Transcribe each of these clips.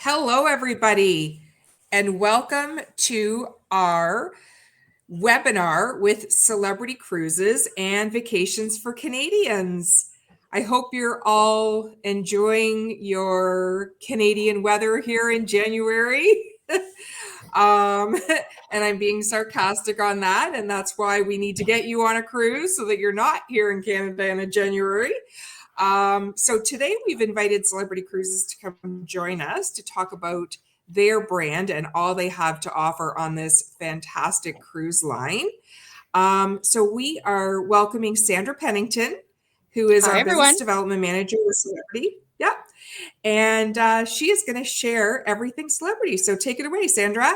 Hello, everybody, and welcome to our webinar with Celebrity Cruises and Vacations for Canadians. I hope you're all enjoying your Canadian weather here in January. And I'm being sarcastic on that, and that's why we need to get you on a cruise so that you're not here in Canada in January. So today we've invited Celebrity Cruises to come join us to talk about their brand and all they have to offer on this fantastic cruise line. So we are welcoming Sandra Pennington, who is Hi, our everyone. business development manager with Celebrity. Yeah. And she is going to share everything Celebrity. So take it away, Sandra.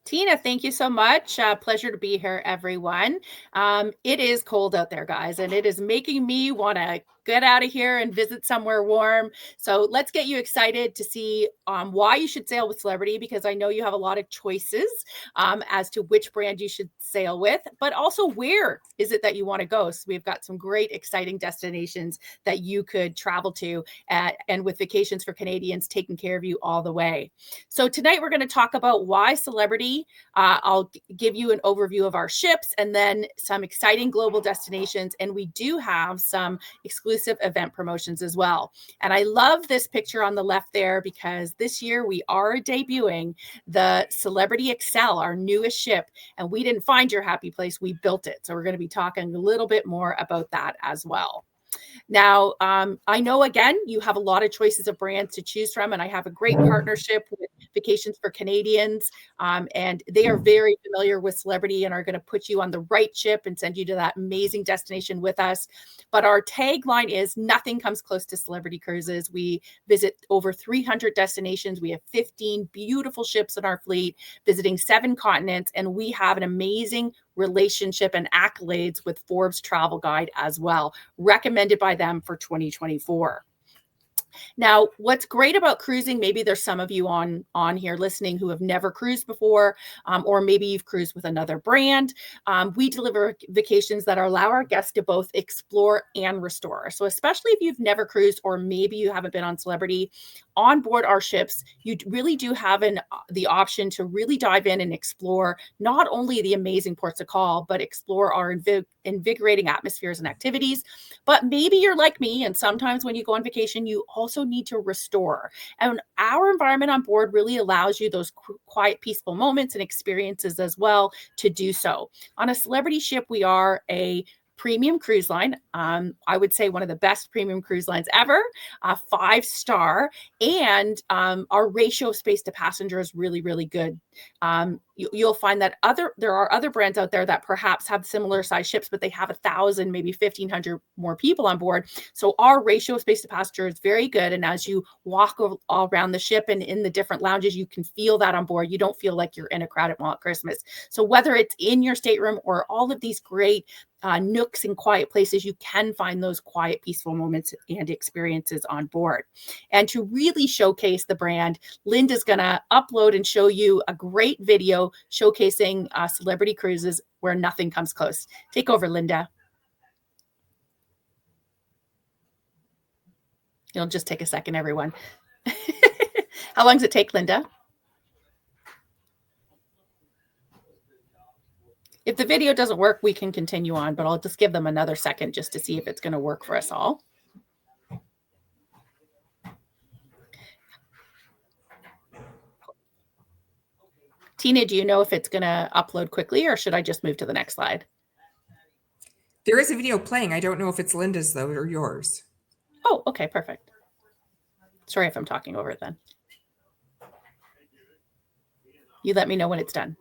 Teena, thank you so much. Pleasure to be here, everyone. It is cold out there, guys, and it is making me want to get out of here and visit somewhere warm. So let's get you excited to see why you should sail with Celebrity, because I know you have a lot of choices as to which brand you should sail with, but also where is it that you want to go. So we've got some great, exciting destinations that you could travel to, and with Vacations for Canadians taking care of you all the way. So tonight we're going to talk about why Celebrity. I'll give you an overview of our ships and then some exciting global destinations. And we do have some exclusive event promotions as well. And I love this picture on the left there because this year we are debuting the Celebrity Excel, our newest ship. And we didn't find your happy place, we built it. So we're going to be talking a little bit more about that as well. Now, I know, again, you have a lot of choices of brands to choose from, and I have a great partnership with Vacations for Canadians, and they are very familiar with Celebrity and are going to put you on the right ship and send you to that amazing destination with us. But our tagline is nothing comes close to Celebrity Cruises. We visit over 300 destinations. We have 15 beautiful ships in our fleet, visiting 7 continents, and we have an amazing relationship and accolades with Forbes Travel Guide as well, recommended by them for 2024. Now, what's great about cruising, maybe there's some of you on here listening who have never cruised before, or maybe you've cruised with another brand. We deliver vacations that allow our guests to both explore and restore. So especially if you've never cruised, or maybe you haven't been on Celebrity, on board our ships, you really do have the option to really dive in and explore not only the amazing ports of call, but explore our invigorating atmospheres and activities. But maybe you're like me, and sometimes when you go on vacation, you also need to restore. And our environment on board really allows you those quiet, peaceful moments and experiences as well to do so. On a Celebrity ship, we are a premium cruise line. I would say one of the best premium cruise lines ever, 5-star, and our ratio of space to passenger is really, really good. You'll find that there are other brands out there that perhaps have similar size ships, but they have 1,000, maybe 1,500 more people on board. So our ratio of space to passenger is very good. And as you walk all around the ship and in the different lounges, you can feel that on board. You don't feel like you're in a crowded mall at Christmas. So whether it's in your stateroom or all of these great nooks and quiet places, you can find those quiet, peaceful moments and experiences on board. And to really showcase the brand, Linda's going to upload and show you a great video showcasing Celebrity Cruises where nothing comes close. Take over, Linda. It'll just take a second, everyone. How long does it take, Linda? If the video doesn't work, we can continue on, but I'll just give them another second just to see if it's going to work for us all. Teena, do you know if it's going to upload quickly, or should I just move to the next slide? There is a video playing. I don't know if it's Linda's, though, or yours. Oh, okay, perfect. Sorry if I'm talking over it then. You let me know when it's done.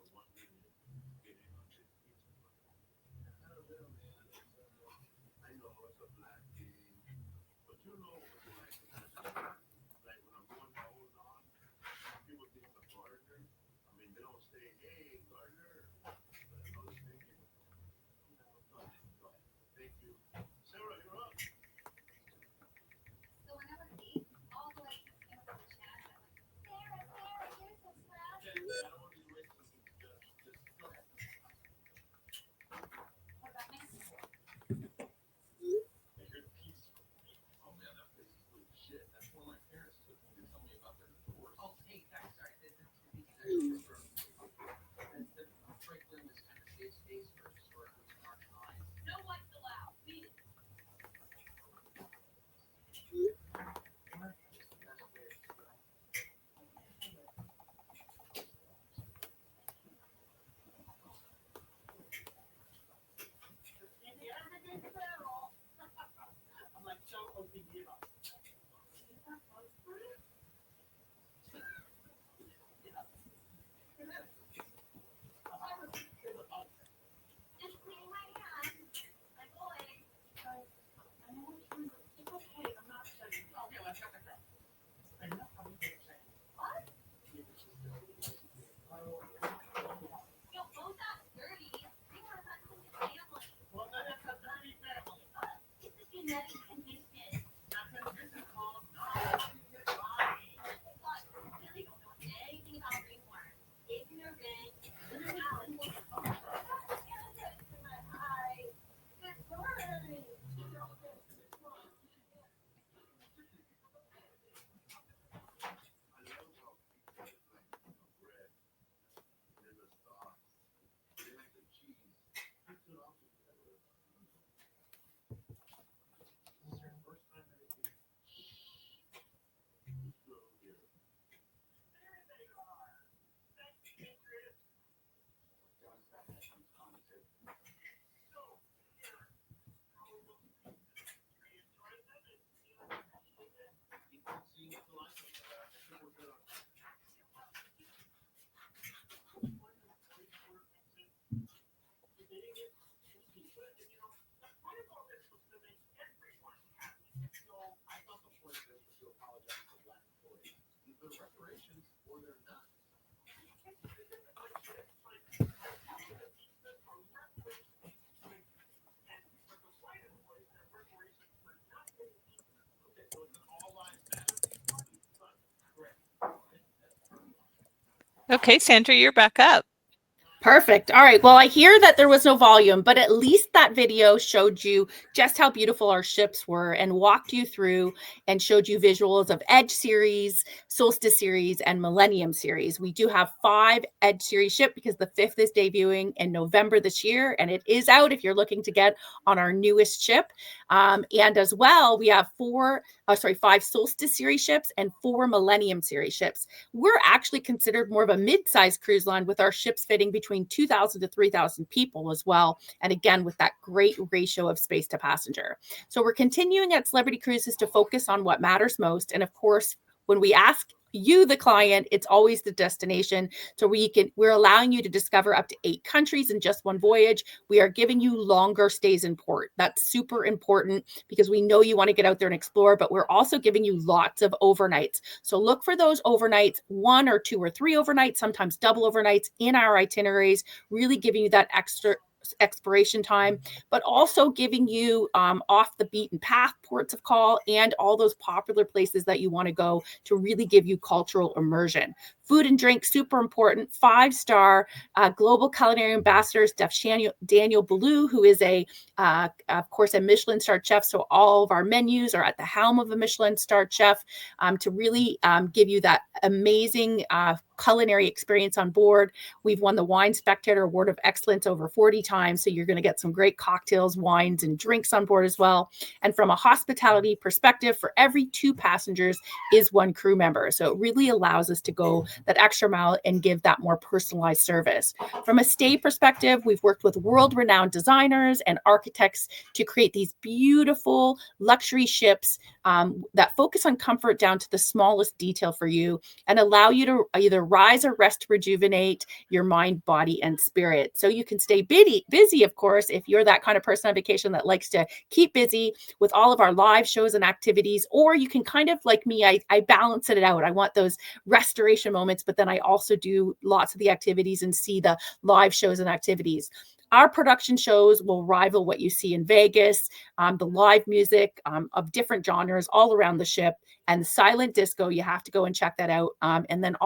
Okay, Sandra, you're back up. Perfect. All right. Well, I hear that there was no volume, but at least that video showed you just how beautiful our ships were and walked you through and showed you visuals of Edge series, Solstice series, and Millennium series. We do have 5 Edge series ship because the 5th is debuting in November this year, and it is out if you're looking to get on our newest ship. And as well, we have 5 Solstice series ships and 4 Millennium series ships. We're actually considered more of a mid-sized cruise line with our ships fitting between 2,000 to 3,000 people as well. And again, with that great ratio of space to passenger. So we're continuing at Celebrity Cruises to focus on what matters most. And of course, when we ask you, the client, it's always the destination. So we're allowing you to discover up to 8 countries in just one voyage. We are giving you longer stays in port. That's super important because we know you want to get out there and explore, but we're also giving you lots of overnights. So look for those overnights, 1 or 2 or 3 overnights, sometimes double overnights in our itineraries, really giving you that extra exploration time, but also giving you off the beaten path ports of call and all those popular places that you want to go to really give you cultural immersion. Food and drink, super important. 5-star global culinary ambassador, Daniel Ballou, who is of course, a Michelin-starred chef. So all of our menus are at the helm of a Michelin-starred chef to really give you that amazing culinary experience on board. We've won the Wine Spectator Award of Excellence over 40 times. So you're going to get some great cocktails, wines, and drinks on board as well. And from a hospitality perspective, for every 2 passengers is 1 crew member. So it really allows us to go that extra mile and give that more personalized service. From a stay perspective, we've worked with world-renowned designers and architects to create these beautiful luxury ships that focus on comfort down to the smallest detail for you and allow you to either rise or rest to rejuvenate your mind, body, and spirit. So you can stay busy, of course, if you're that kind of person on vacation that likes to keep busy with all of our live shows and activities, or you can kind of like me, I balance it out. I want those restoration moments, but then I also do lots of the activities and see the live shows and activities. Our production shows will rival what you see in Vegas, the live music of different genres all around the ship, and silent disco. You have to go and check that out. And then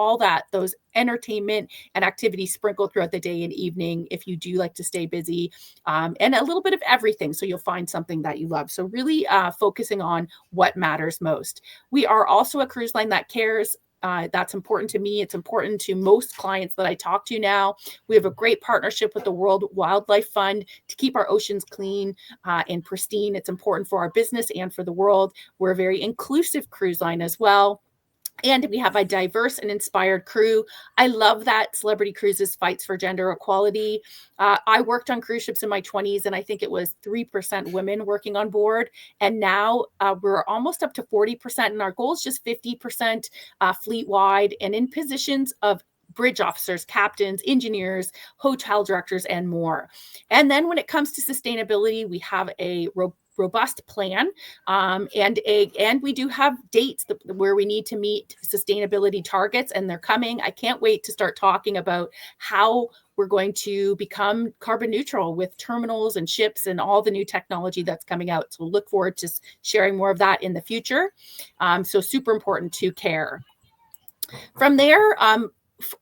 those entertainment and activities sprinkled throughout the day and evening if you do like to stay busy, and a little bit of everything. So you'll find something that you love. So really focusing on what matters most. We are also a cruise line that cares. That's important to me. It's important to most clients that I talk to now. We have a great partnership with the World Wildlife Fund to keep our oceans clean and pristine. It's important for our business and for the world. We're a very inclusive cruise line as well. And we have a diverse and inspired crew. I love that Celebrity Cruises fights for gender equality. I worked on cruise ships in my 20s, and I think it was 3% women working on board. And now we're almost up to 40%, and our goal is just 50% fleet-wide and in positions of bridge officers, captains, engineers, hotel directors, and more. And then when it comes to sustainability, we have a robust plan, and we do have dates where we need to meet sustainability targets, and they're coming. I can't wait to start talking about how We're going to become carbon neutral with terminals and ships and all the new technology that's coming out. So look forward to sharing more of that in the future. So super important to care. From there,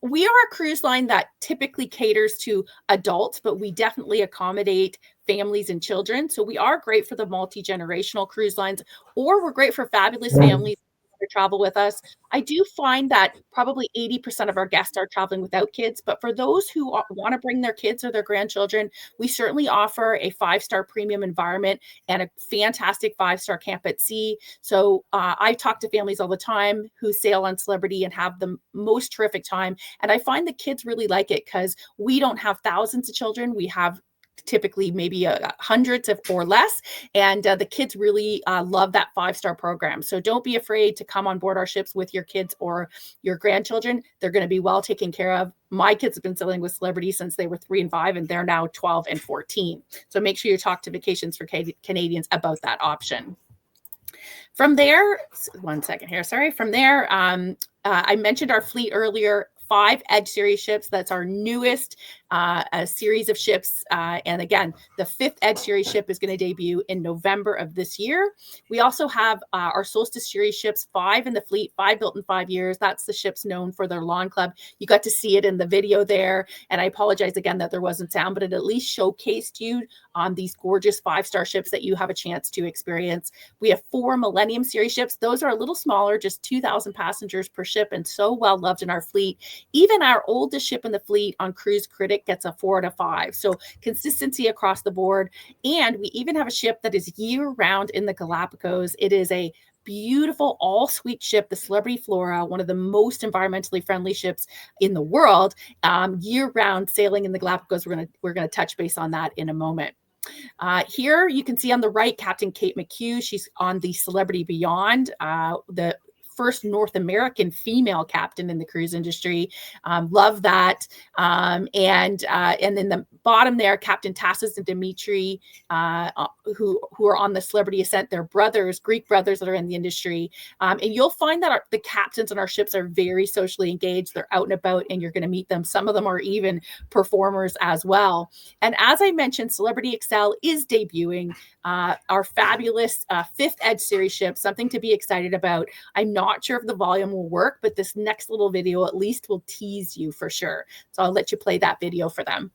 we are a cruise line that typically caters to adults, but we definitely accommodate families and children. So we are great for the multi-generational cruise lines, or we're great for fabulous families to travel with us. I do find that probably 80% of our guests are traveling without kids, but for those who want to bring their kids or their grandchildren, we certainly offer a 5-star premium environment and a fantastic 5-star camp at sea. So I talk to families all the time who sail on Celebrity and have the most terrific time. And I find the kids really like it because we don't have thousands of children. We have typically maybe hundreds or less. And the kids really love that 5-star program. So don't be afraid to come on board our ships with your kids or your grandchildren. They're going to be well taken care of. My kids have been sailing with Celebrity since they were 3 and 5, and they're now 12 and 14. So make sure you talk to Vacations for Canadians about that option. From there, one second here, sorry. From there, I mentioned our fleet earlier. 5 Edge Series ships. That's our newest series of ships. And again, the 5th Edge Series ship is going to debut in November of this year. We also have our Solstice Series ships, 5 in the fleet, 5 built in 5 years. That's the ships known for their lawn club. You got to see it in the video there. And I apologize again that there wasn't sound, but it at least showcased you on these gorgeous 5-star ships that you have a chance to experience. We have 4 Millennium Series ships. Those are a little smaller, just 2,000 passengers per ship, and so well loved in our fleet. Even our oldest ship in the fleet on Cruise Critic gets a 4 out of 5. So consistency across the board. And we even have a ship that is year-round in the Galapagos. It is a beautiful all-suite ship, the Celebrity Flora, one of the most environmentally friendly ships in the world, year-round sailing in the Galapagos. We're gonna touch base on that in a moment. Here you can see on the right, Captain Kate McHugh. She's on the Celebrity Beyond, the first North American female captain in the cruise industry. Love that. And then the bottom there, Captain Tassos and Dimitri, who are on the Celebrity Ascent. They're brothers, Greek brothers that are in the industry. And you'll find that the captains on our ships are very socially engaged. They're out and about, and you're going to meet them. Some of them are even performers as well. And as I mentioned, Celebrity Excel is debuting our fabulous 5th Edge Series ship, something to be excited about. I'm not sure if the volume will work, but this next little video at least will tease you for sure. So I'll let you play that video for them.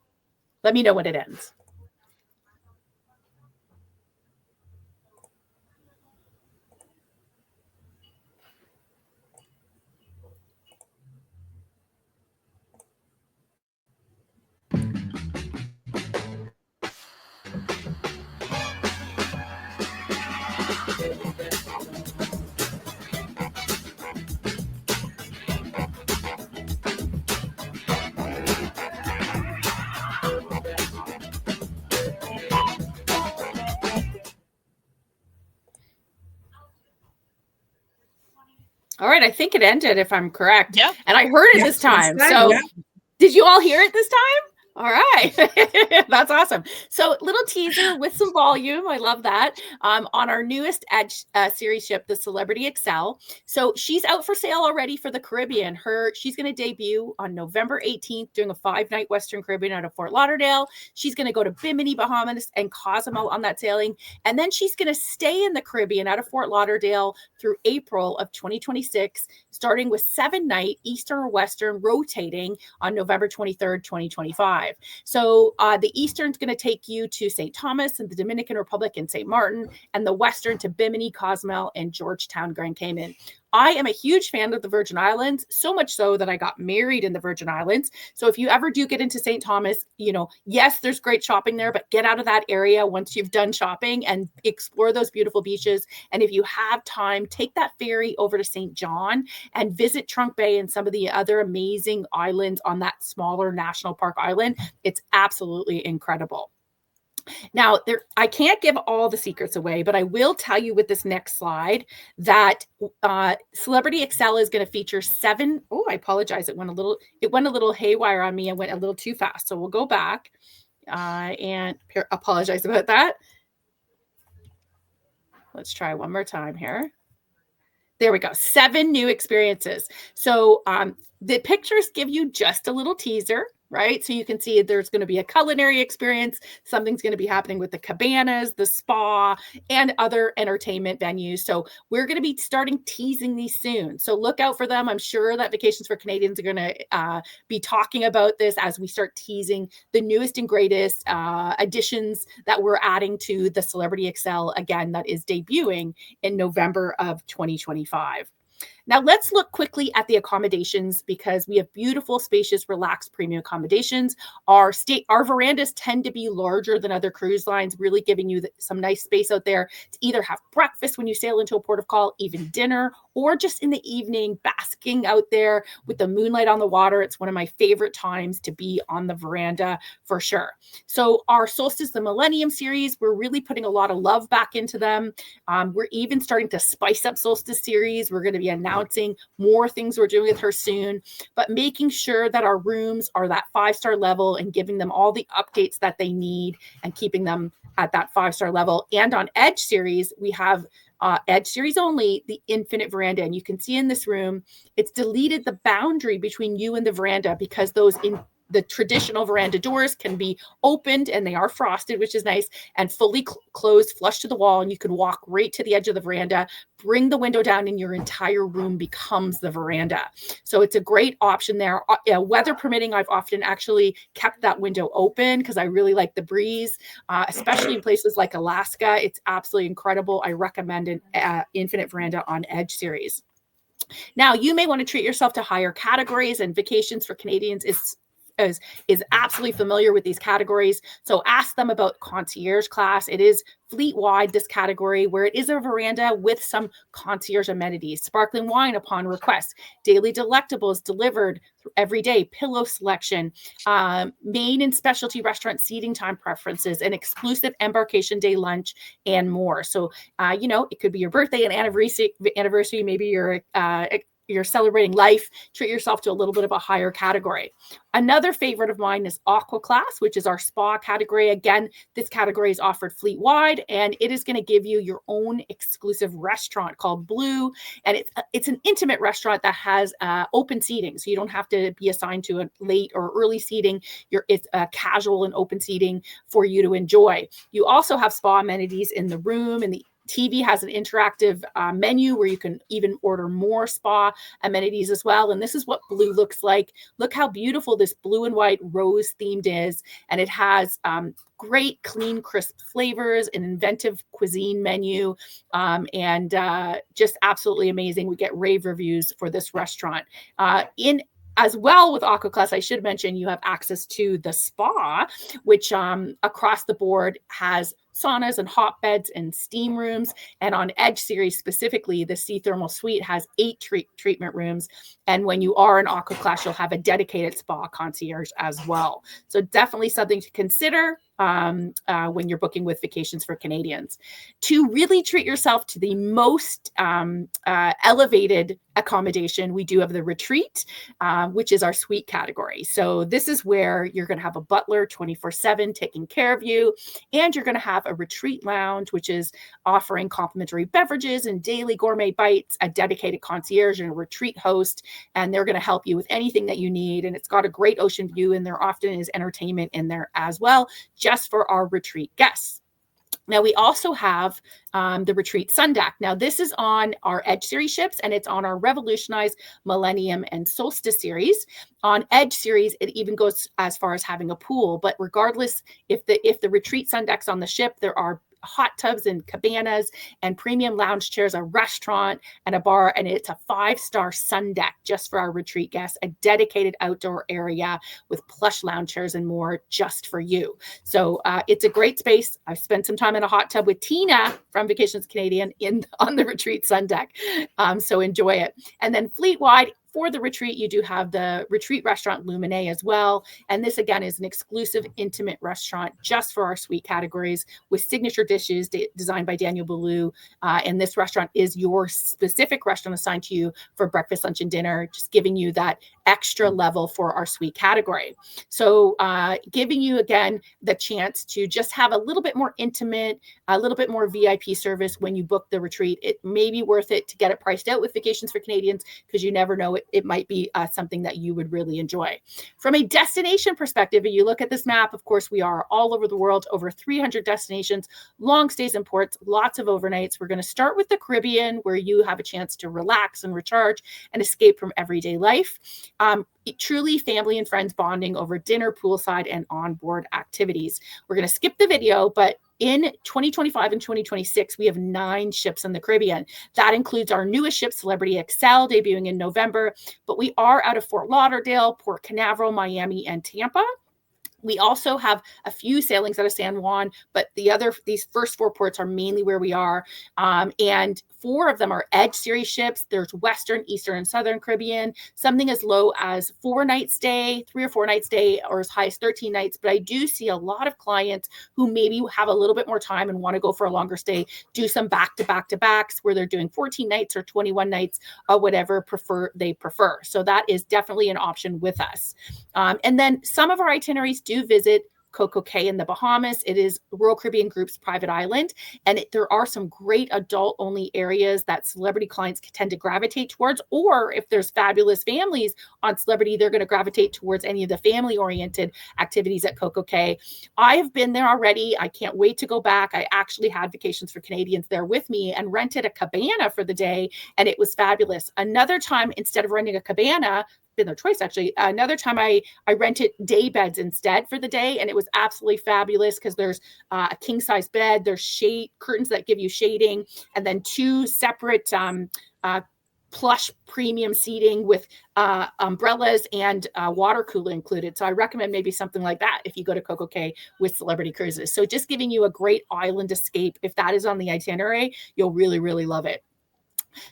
Let me know when it ends. All right, I think it ended, if I'm correct. Yeah. And I heard it this time. So did you all hear it this time? All right. That's awesome. So little teaser with some volume. I love that. On our newest Edge series ship, the Celebrity Excel. So she's out for sale already for the Caribbean. She's going to debut on November 18th, doing a 5-night Western Caribbean out of Fort Lauderdale. She's going to go to Bimini, Bahamas and Cozumel on that sailing. And then she's going to stay in the Caribbean out of Fort Lauderdale through April of 2026, starting with 7-night Eastern or Western rotating on November 23rd, 2025. So the Eastern's going to take you to St. Thomas and the Dominican Republic and St. Martin, and the Western to Bimini, Cozumel, and Georgetown, Grand Cayman. I am a huge fan of the Virgin Islands, so much so that I got married in the Virgin Islands. So if you ever do get into St. Thomas, yes, there's great shopping there, but get out of that area once you've done shopping and explore those beautiful beaches. And if you have time, take that ferry over to St. John and visit Trunk Bay and some of the other amazing islands on that smaller national park island. It's absolutely incredible. Now, I can't give all the secrets away, but I will tell you with this next slide that Celebrity Excel is going to feature 7. Oh, I apologize. It went a little haywire on me. I went a little too fast. So we'll go back and apologize about that. Let's try one more time here. There we go. 7 new experiences. So the pictures give you just a little teaser. right? So you can see there's going to be a culinary experience. Something's going to be happening with the cabanas, the spa, and other entertainment venues. So we're going to be starting teasing these soon. So look out for them. I'm sure that Vacations for Canadians are going to be talking about this as we start teasing the newest and greatest additions that we're adding to the Celebrity Excel, again, that is debuting in November of 2025. Now let's look quickly at the accommodations, because we have beautiful, spacious, relaxed premium accommodations. Our verandas tend to be larger than other cruise lines, really giving you some nice space out there to either have breakfast when you sail into a port of call, even dinner, or just in the evening, basking out there with the moonlight on the water. It's one of my favorite times to be on the veranda for sure. So our Solstice the Millennium series, we're really putting a lot of love back into them. We're even starting to spice up Solstice series. We're going to be announcing more things we're doing with her soon, but making sure that our rooms are that 5-star level and giving them all the updates that they need and keeping them at that 5-star level. And on Edge series, we have Edge series only, the infinite veranda. And you can see in this room, it's deleted the boundary between you and the veranda, because the traditional veranda doors can be opened, and they are frosted, which is nice, and fully closed, flush to the wall. And you can walk right to the edge of the veranda, bring the window down, and your entire room becomes the veranda. So it's a great option there. Weather permitting, I've often actually kept that window open because I really like the breeze, especially in places like Alaska. It's absolutely incredible. I recommend an infinite veranda on Edge series. Now, you may want to treat yourself to higher categories, and Vacations for Canadians is absolutely familiar with these categories. So ask them about concierge class. It is fleet-wide, this category, where it is a veranda with some concierge amenities, sparkling wine upon request, daily delectables delivered every day, pillow selection, main and specialty restaurant seating time preferences, an exclusive embarkation day lunch, and more. So, it could be your birthday and anniversary. Maybe you're celebrating life. Treat yourself to a little bit of a higher category. Another favorite of mine is Aqua Class, which is our spa category. Again, this category is offered fleet-wide, and it is going to give you your own exclusive restaurant called Blue. And it's an intimate restaurant that has open seating, so you don't have to be assigned to a late or early seating. It's casual and open seating for you to enjoy. You also have spa amenities in the room, and the TV has an interactive menu where you can even order more spa amenities as well. And this is what Blue looks like. Look how beautiful this blue and white rose themed is. And it has great, clean, crisp flavors, an inventive cuisine menu, and just absolutely amazing. We get rave reviews for this restaurant. As well with Aqua Class, I should mention you have access to the spa, which across the board has saunas and hot beds and steam rooms. And on Edge series specifically, the Sea Thermal Suite has 8 treatment rooms. And when you are in Aqua Class, you'll have a dedicated spa concierge as well. So definitely something to consider when you're booking with Vacations for Canadians. To really treat yourself to the most elevated accommodation, we do have the Retreat, which is our suite category. So this is where you're going to have a butler 24/7 taking care of you, and you're going to have a retreat lounge, which is offering complimentary beverages and daily gourmet bites, a dedicated concierge and a retreat host, and they're going to help you with anything that you need. And it's got a great ocean view, and there often is entertainment in there as well, just for our retreat guests. Now, we also have the Retreat Sun Deck. Now, this is on our Edge series ships, and it's on our Revolutionized, Millennium, and Solstice series. On Edge series, it even goes as far as having a pool. But regardless, if the Retreat Sun Deck's on the ship, there are hot tubs and cabanas and premium lounge chairs, a restaurant and a bar, and it's a 5-star sun deck just for our retreat guests, a dedicated outdoor area with plush lounge chairs and more just for you. So it's a great space. I've spent some time in a hot tub with Teena from Vacations Canadian on the Retreat sun deck. So enjoy it. And then fleet-wide, for the retreat, you do have the retreat restaurant Lumine as well. And this, again, is an exclusive intimate restaurant just for our suite categories with signature dishes designed by Daniel Boulou. And this restaurant is your specific restaurant assigned to you for breakfast, lunch, and dinner, just giving you that extra level for our suite category. So giving you, again, the chance to just have a little bit more intimate, a little bit more VIP service when you book the retreat. It may be worth it to get it priced out with Vacations for Canadians, because you never know, it it might be something that you would really enjoy. From a destination perspective, if you look at this map, of course, we are all over the world, over 300 destinations, long stays in ports, lots of overnights. We're going to start with the Caribbean, where you have a chance to relax and recharge and escape from everyday life. Truly family and friends bonding over dinner, poolside, and onboard activities. We're going to skip the video, but in 2025 and 2026, we have 9 ships in the Caribbean. That includes our newest ship, Celebrity Excel, debuting in November, but we are out of Fort Lauderdale, Port Canaveral, Miami, and Tampa. We also have a few sailings out of San Juan, but these first 4 ports are mainly where we are. And 4 of them are Edge series ships. There's Western, Eastern, and Southern Caribbean, something as low as 4 nights stay, 3 or 4 nights stay, or as high as 13 nights. But I do see a lot of clients who maybe have a little bit more time and want to go for a longer stay, do some back-to-back-to-backs where they're doing 14 nights or 21 nights, or whatever they prefer. So that is definitely an option with us. And then some of our itineraries do visit Coco Cay in the Bahamas. It is Royal Caribbean Group's private island, and there are some great adult-only areas that celebrity clients tend to gravitate towards, or if there's fabulous families on Celebrity, they're going to gravitate towards any of the family-oriented activities at Coco Cay. I have been there already. I can't wait to go back. I actually had Vacations for Canadians there with me and rented a cabana for the day, and it was fabulous. Another time, instead of renting a cabana, been their choice actually. Another time I rented day beds instead for the day, and it was absolutely fabulous because there's a king size bed, there's shade curtains that give you shading, and then 2 separate plush premium seating with umbrellas and water cooler included. So I recommend maybe something like that if you go to Coco Cay with Celebrity Cruises. So just giving you a great island escape. If that is on the itinerary, you'll really, really love it.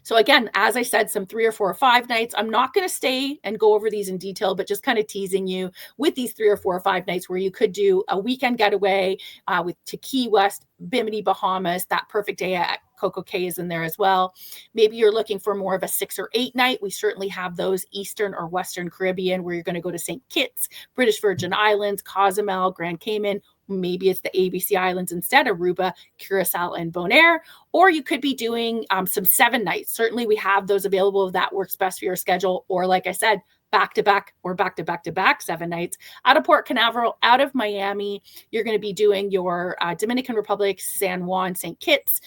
So again, as I said, some 3 or 4 or 5 nights. I'm not going to stay and go over these in detail, but just kind of teasing you with these 3 or 4 or 5 nights where you could do a weekend getaway to Key West, Bimini, Bahamas. That perfect day at Coco Cay is in there as well. Maybe you're looking for more of a 6 or 8 night. We certainly have those Eastern or Western Caribbean where you're going to go to St. Kitts, British Virgin Islands, Cozumel, Grand Cayman. Maybe it's the ABC Islands instead, Aruba, Curacao, and Bonaire. Or you could be doing some 7 nights. Certainly we have those available if that works best for your schedule. Or like I said, back-to-back or back-to-back-to-back 7 nights out of Port Canaveral, out of Miami. You're going to be doing your Dominican Republic, San Juan, St. Kitts,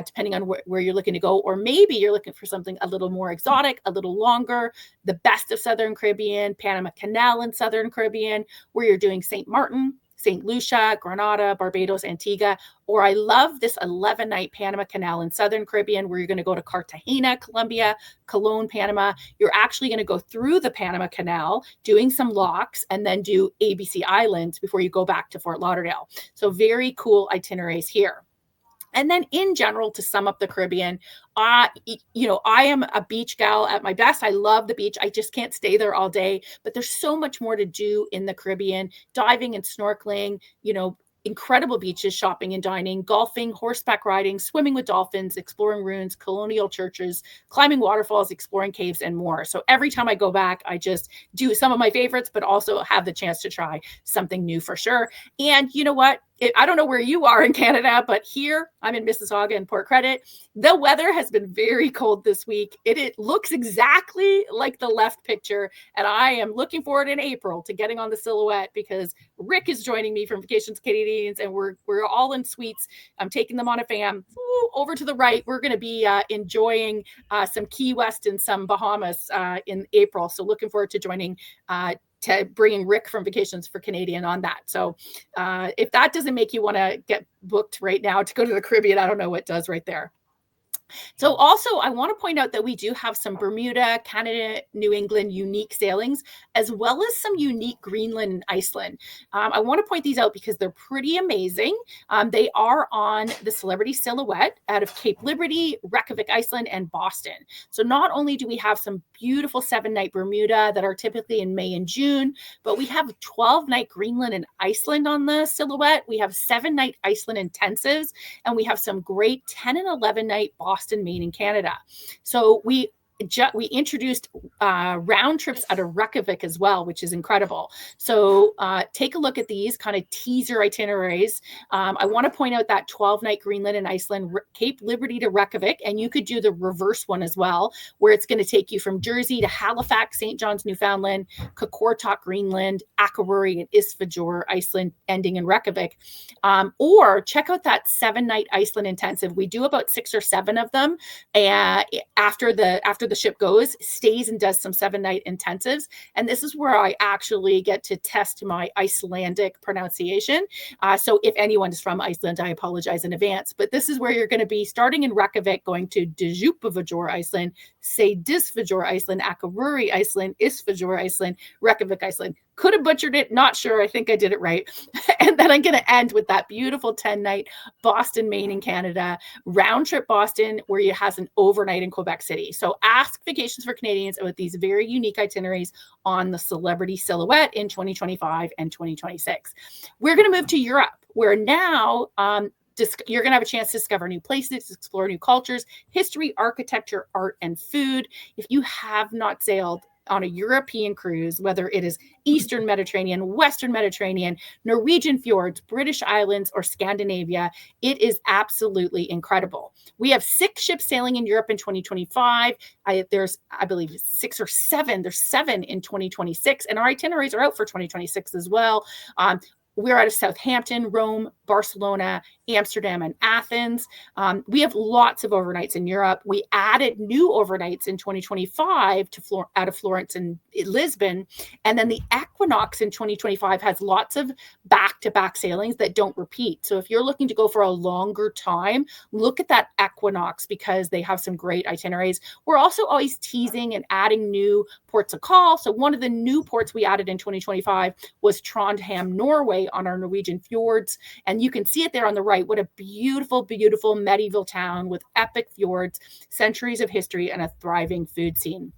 depending on where you're looking to go. Or maybe you're looking for something a little more exotic, a little longer, the best of Southern Caribbean, Panama Canal in Southern Caribbean, where you're doing St. Martin, St. Lucia, Grenada, Barbados, Antigua, or I love this 11-night Panama Canal in Southern Caribbean where you're going to go to Cartagena, Colombia, Cologne, Panama. You're actually going to go through the Panama Canal, doing some locks, and then do ABC Islands before you go back to Fort Lauderdale. So very cool itineraries here. And then in general, to sum up the Caribbean, I am a beach gal at my best. I love the beach. I just can't stay there all day, but there's so much more to do in the Caribbean, diving and snorkeling, incredible beaches, shopping and dining, golfing, horseback riding, swimming with dolphins, exploring ruins, colonial churches, climbing waterfalls, exploring caves, and more. So every time I go back, I just do some of my favorites, but also have the chance to try something new for sure. And you know what? I don't know where you are in Canada, but here I'm in Mississauga and Port Credit. The weather has been very cold this week. It looks exactly like the left picture. And I am looking forward in April to getting on the Silhouette because Rick is joining me from Vacations Canadians and we're all in suites. I'm taking them on a fam. Over to the right, we're going to be enjoying some Key West and some Bahamas in April. So looking forward to joining to bringing Rick from Vacations for Canadian on that. So if that doesn't make you want to get booked right now to go to the Caribbean, I don't know what does right there. So also, I want to point out that we do have some Bermuda, Canada, New England unique sailings, as well as some unique Greenland and Iceland. I want to point these out because they're pretty amazing. They are on the Celebrity Silhouette out of Cape Liberty, Reykjavik, Iceland, and Boston. So not only do we have some beautiful 7-night Bermuda that are typically in May and June, but we have 12-night Greenland and Iceland on the Silhouette. We have 7-night Iceland intensives, and we have some great 10 and 11-night Boston, Maine, and Canada. So we we introduced round trips out of Reykjavik as well, which is incredible. So take a look at these kind of teaser itineraries. I want to point out that 12-night Greenland and Iceland, Cape Liberty to Reykjavik, and you could do the reverse one as well, where it's going to take you from Jersey to Halifax, St. John's, Newfoundland, Qaqortoq, Greenland, Akureyri, and Isfjord, Iceland, ending in Reykjavik. Or check out that 7-night Iceland intensive. We do about 6 or 7 of them, and after the ship goes, stays and does some 7-night intensives. And this is where I actually get to test my Icelandic pronunciation. So if anyone is from Iceland, I apologize in advance. But this is where you're going to be starting in Reykjavik, going to Djúpavöllur, Iceland, Seyðisfjörður, Iceland, Akureyri, Iceland, Isfjord, Iceland, Reykjavik, Iceland. Could have butchered it, not sure. I think I did it right. And then I'm going to end with that beautiful 10-night Boston, Maine in Canada, round trip Boston, where you has an overnight in Quebec City. So ask Vacations for Canadians about these very unique itineraries on the Celebrity Silhouette in 2025 and 2026. We're going to move to Europe, where now you're going to have a chance to discover new places, explore new cultures, history, architecture, art, and food. If you have not sailed on a European cruise, whether it is Eastern Mediterranean, Western Mediterranean, Norwegian fjords, British Islands, or Scandinavia, it is absolutely incredible. We have 6 ships sailing in Europe in 2025. There's, I believe, 6 or 7. There's 7 in 2026, and our itineraries are out for 2026 as well. We're out of Southampton, Rome, Barcelona, Amsterdam, and Athens. We have lots of overnights in Europe. We added new overnights in 2025 out of Florence and Lisbon. And then the Equinox in 2025 has lots of back-to-back sailings that don't repeat. So if you're looking to go for a longer time, look at that Equinox because they have some great itineraries. We're also always teasing and adding new ports of call. So one of the new ports we added in 2025 was Trondheim, Norway, on our Norwegian fjords. And you can see it there on the right. What a beautiful, beautiful medieval town with epic fjords, centuries of history, and a thriving food scene.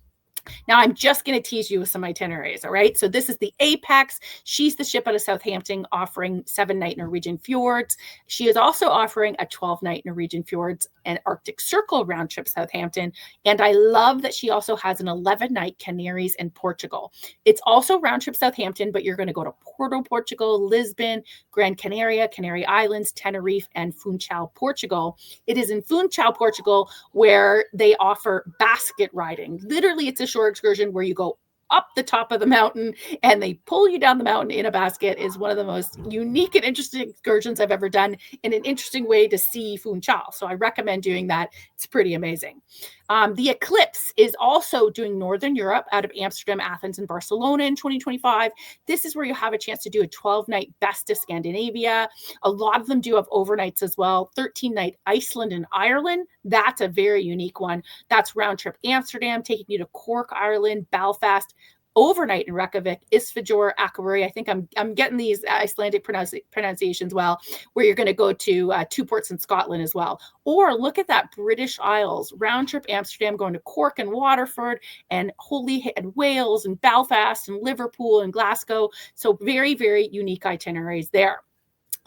Now, I'm just going to tease you with some itineraries, all right? So this is the Apex. She's the ship out of Southampton offering 7-night Norwegian fjords. She is also offering a 12-night Norwegian fjords and Arctic Circle round trip Southampton. And I love that she also has an 11-night Canaries in Portugal. It's also round trip Southampton, but you're going to go to Porto, Portugal, Lisbon, Gran Canaria, Canary Islands, Tenerife, and Funchal, Portugal. It is in Funchal, Portugal, where they offer basket riding. Literally, it's a shore excursion where you go up the top of the mountain and they pull you down the mountain in a basket. Is one of the most unique and interesting excursions I've ever done, in an interesting way to see Funchal. So I recommend doing that. It's pretty amazing. The Eclipse is also doing Northern Europe out of Amsterdam, Athens, and Barcelona in 2025. This is where you have a chance to do a 12-night Best of Scandinavia. A lot of them do have overnights as well. 13-night Iceland and Ireland. That's a very unique one. That's round trip Amsterdam, taking you to Cork, Ireland, Belfast, overnight in Reykjavik, Isfjord, Akureyri. I think I'm getting these Icelandic pronunciations well, where you're going to go to 2 ports in Scotland as well. Or look at that British Isles, round trip Amsterdam, going to Cork and Waterford and Holyhead and Wales and Belfast and Liverpool and Glasgow. So very, very unique itineraries there.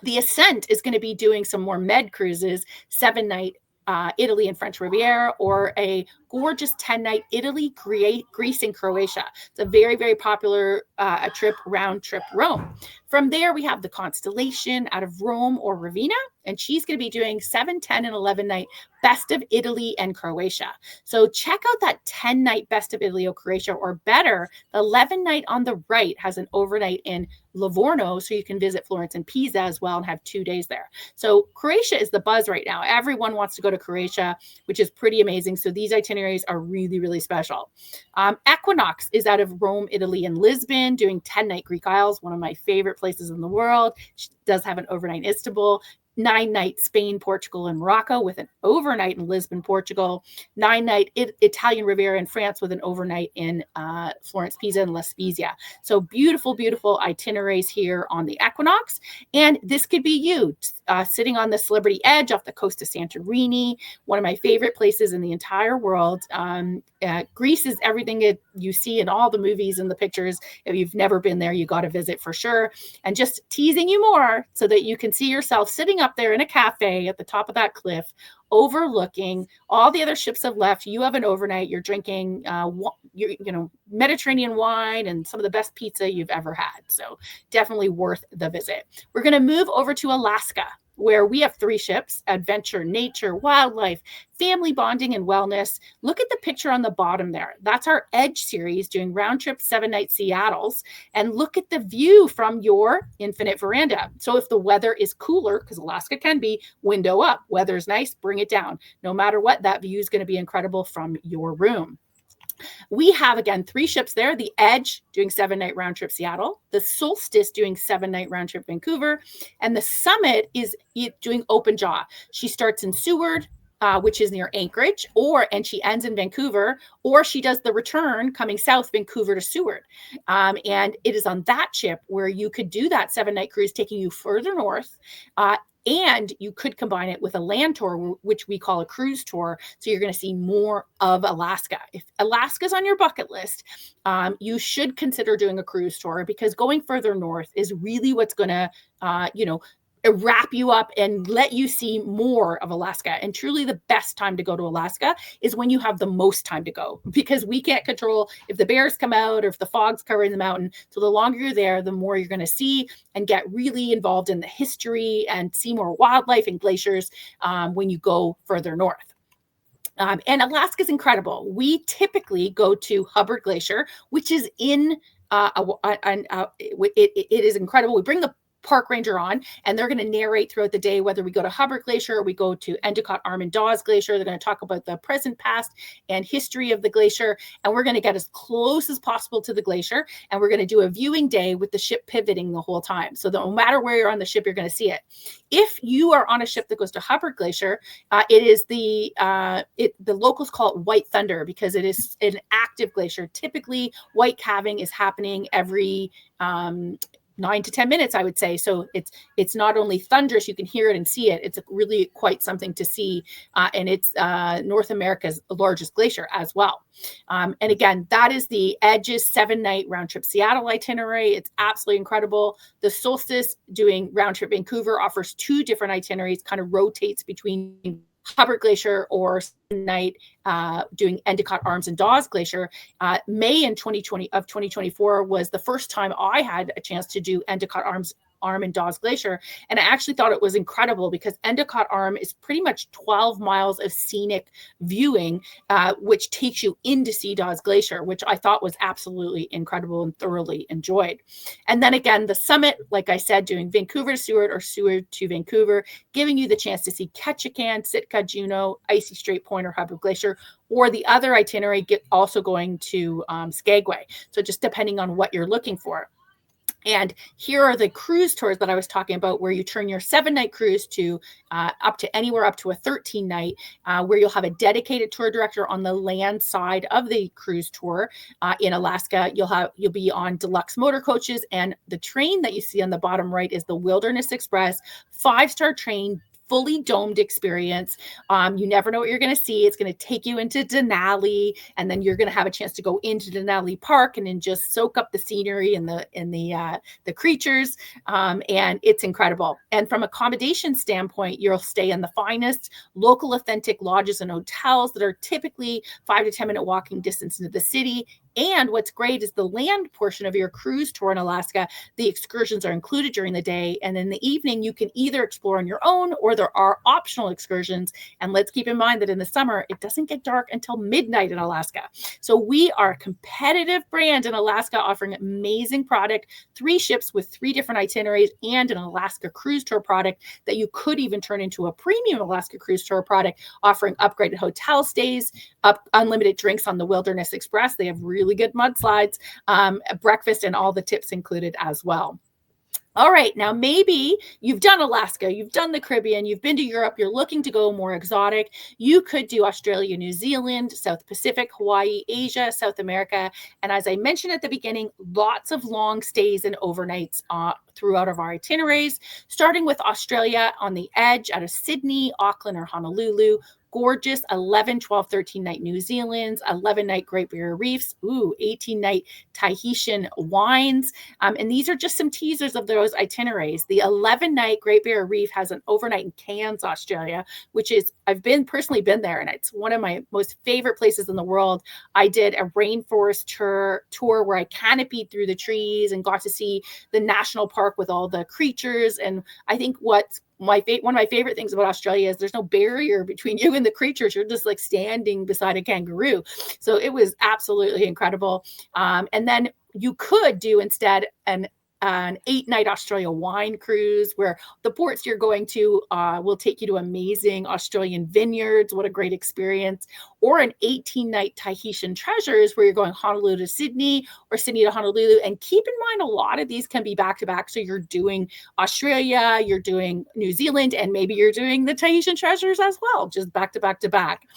The Ascent is going to be doing some more med cruises, 7-night Italy and French Riviera, or a gorgeous 10-night Italy, Greece, and Croatia. It's a very, very popular round trip Rome. From there, we have the Constellation out of Rome or Ravenna, and she's going to be doing 7, 10, and 11-night Best of Italy and Croatia. So check out that 10-night Best of Italy or Croatia, or better, the 11-night on the right has an overnight in Livorno, so you can visit Florence and Pisa as well and have 2 days there. So Croatia is the buzz right now. Everyone wants to go to Croatia, which is pretty amazing. So these itineraries are really, really special. Equinox is out of Rome, Italy, and Lisbon, doing 10-night Greek Isles, one of my favorite places in the world. She does have an overnight in Istanbul. 9-night Spain, Portugal, and Morocco with an overnight in Lisbon, Portugal. 9-night Italian Riviera in France with an overnight in Florence, Pisa, and La Spezia. So beautiful, beautiful itineraries here on the Equinox. And this could be you sitting on the Celebrity Edge off the coast of Santorini, one of my favorite places in the entire world. Greece is everything that you see in all the movies and the pictures. If you've never been there, you got to visit for sure. And just teasing you more so that you can see yourself sitting up there in a cafe at the top of that cliff overlooking all the other ships have left. You have an overnight. You're drinking, Mediterranean wine and some of the best pizza you've ever had. So definitely worth the visit. We're going to move over to Alaska, where we have 3 ships: adventure, nature, wildlife, family bonding, and wellness. Look at the picture on the bottom there. That's our Edge series doing round trip 7-night Seattles. And look at the view from your infinite veranda. So if the weather is cooler, because Alaska can be, window up. Weather's nice, bring it down. No matter what, that view is going to be incredible from your room. We have, again, 3 ships there: the Edge doing 7-night round trip Seattle, the Solstice doing 7-night round trip Vancouver, and the Summit is doing open jaw. She starts in Seward, which is near Anchorage, and she ends in Vancouver, or she does the return coming south, Vancouver to Seward. And it is on that ship where you could do that 7-night cruise taking you further north. And you could combine it with a land tour, which we call a cruise tour. So you're going to see more of Alaska. If Alaska's on your bucket list, you should consider doing a cruise tour, because going further north is really what's going to, wrap you up and let you see more of Alaska. And truly the best time to go to Alaska is when you have the most time to go, because we can't control if the bears come out or if the fog's covering the mountain. So the longer you're there, the more you're going to see and get really involved in the history and see more wildlife and glaciers when you go further north. And Alaska is incredible. We typically go to Hubbard Glacier, which is in, it is incredible. We bring the park ranger on, and they're going to narrate throughout the day whether we go to Hubbard Glacier or we go to Endicott Arm and Dawes Glacier. They're going to talk about the present, past, and history of the glacier, and we're going to get as close as possible to the glacier, and we're going to do a viewing day with the ship pivoting the whole time. So no matter where you're on the ship, you're going to see it. If you are on a ship that goes to Hubbard Glacier, it is the locals call it White Thunder, because it is an active glacier. Typically, white calving is happening every 9 to 10 minutes, I would say. So it's not only thunderous, you can hear it and see it. It's really quite something to see. And it's North America's largest glacier as well. And again, that is the Edge's 7-night round trip Seattle itinerary. It's absolutely incredible. The Solstice doing round trip Vancouver offers 2 different itineraries, kind of rotates between Hubbard Glacier or night doing Endicott Arms and Dawes Glacier. May in 2024 was the first time I had a chance to do Endicott Arm and Dawes Glacier. And I actually thought it was incredible, because Endicott Arm is pretty much 12 miles of scenic viewing, which takes you into Sea Dawes Glacier, which I thought was absolutely incredible and thoroughly enjoyed. And then again, the Summit, like I said, doing Vancouver to Seward or Seward to Vancouver, giving you the chance to see Ketchikan, Sitka, Juneau, Icy Strait Point, or Hubbard Glacier, or the other itinerary also going to Skagway. So just depending on what you're looking for. And here are the cruise tours that I was talking about, where you turn your 7-night cruise to up to anywhere up to a 13-night, where you'll have a dedicated tour director on the land side of the cruise tour. In Alaska, you'll be on deluxe motor coaches, and the train that you see on the bottom right is the Wilderness Express 5-star train, fully domed experience. You never know what you're going to see. It's going to take you into Denali, and then you're going to have a chance to go into Denali Park and then just soak up the scenery and the creatures. And it's incredible. And from accommodation standpoint, you'll stay in the finest local authentic lodges and hotels that are typically 5 to 10 minute walking distance into the city. And what's great is the land portion of your cruise tour in Alaska, the excursions are included during the day. And in the evening, you can either explore on your own, or there are optional excursions. And let's keep in mind that in the summer, it doesn't get dark until midnight in Alaska. So we are a competitive brand in Alaska, offering amazing product, 3 ships with 3 different itineraries, and an Alaska cruise tour product that you could even turn into a premium Alaska cruise tour product, offering upgraded hotel stays, unlimited drinks on the Wilderness Express. They have really good mudslides, breakfast, and all the tips included as well. All right, now maybe you've done Alaska, you've done the Caribbean, you've been to Europe, you're looking to go more exotic. You could do Australia, New Zealand, South Pacific, Hawaii, Asia, South America. And as I mentioned at the beginning, lots of long stays and overnights throughout of our itineraries, starting with Australia on the Edge out of Sydney, Auckland, or Honolulu. gorgeous 11, 12, 13 night New Zealands, 11 night Great Barrier Reefs, 18 night Tahitian wines. And these are just some teasers of those itineraries. The 11 night Great Barrier Reef has an overnight in Cairns, Australia, which is, I've personally been there, and it's one of my most favorite places in the world. I did a rainforest tour where I canopied through the trees and got to see the national park with all the creatures. And I think one of my favorite things about Australia is there's no barrier between you and the creatures. You're just like standing beside a kangaroo. So it was absolutely incredible. And then you could do instead an 8-night Australia wine cruise, where the ports you're going to will take you to amazing Australian vineyards. What a great experience. Or an 18-night Tahitian treasures, where you're going Honolulu to Sydney or Sydney to Honolulu. And keep in mind, a lot of these can be back-to-back. So you're doing Australia, you're doing New Zealand, and maybe you're doing the Tahitian treasures as well, just back to back.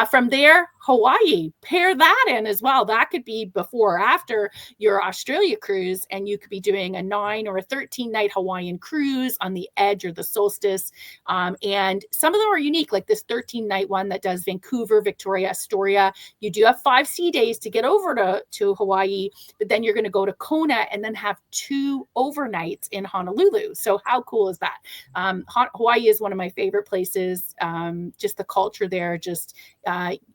From there, Hawaii, pair that in as well. That could be before or after your Australia cruise, and you could be doing a 9 or a 13-night Hawaiian cruise on the edge or the solstice. And some of them are unique, like this 13-night one that does Vancouver, Victoria, Astoria. You do have 5 sea days to get over to Hawaii, but then you're going to go to Kona and then have 2 overnights in Honolulu. So how cool is that? Hawaii is one of my favorite places. Just the culture there, just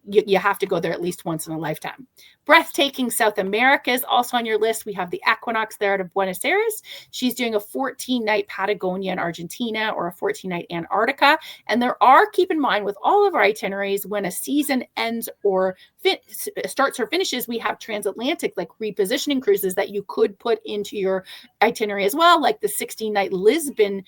you have to go there at least once in a lifetime. Breathtaking South America is also on your list. We have the Equinox there out of Buenos Aires. She's doing a 14-night Patagonia in Argentina or a 14-night Antarctica. And there are, keep in mind, with all of our itineraries, when a season ends or starts or finishes, we have transatlantic, like repositioning cruises that you could put into your itinerary as well, like the 16-night Lisbon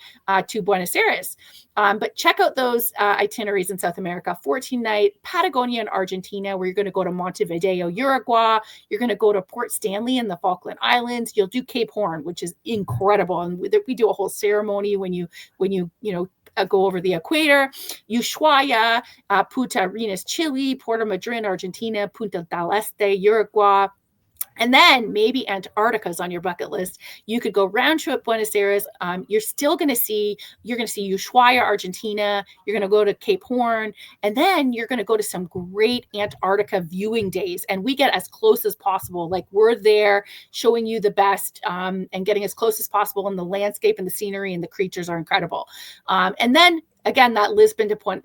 to Buenos Aires. But check out those itineraries in South America. 14-night Patagonia in Argentina, where you're going to go to Montevideo, Uruguay. You're going to go to Port Stanley in the Falkland Islands. You'll do Cape Horn, which is incredible. And we do a whole ceremony when you go over the equator. Ushuaia, Punta Arenas, Chile, Puerto Madryn, Argentina, Punta del Este, Uruguay. And then maybe Antarctica is on your bucket list. You could go round trip Buenos Aires. You're going to see Ushuaia, Argentina. You're going to go to Cape Horn. And then you're going to go to some great Antarctica viewing days. And we get as close as possible. Like, we're there showing you the best and getting as close as possible. And the landscape and the scenery and the creatures are incredible. And then again, that Lisbon to Point.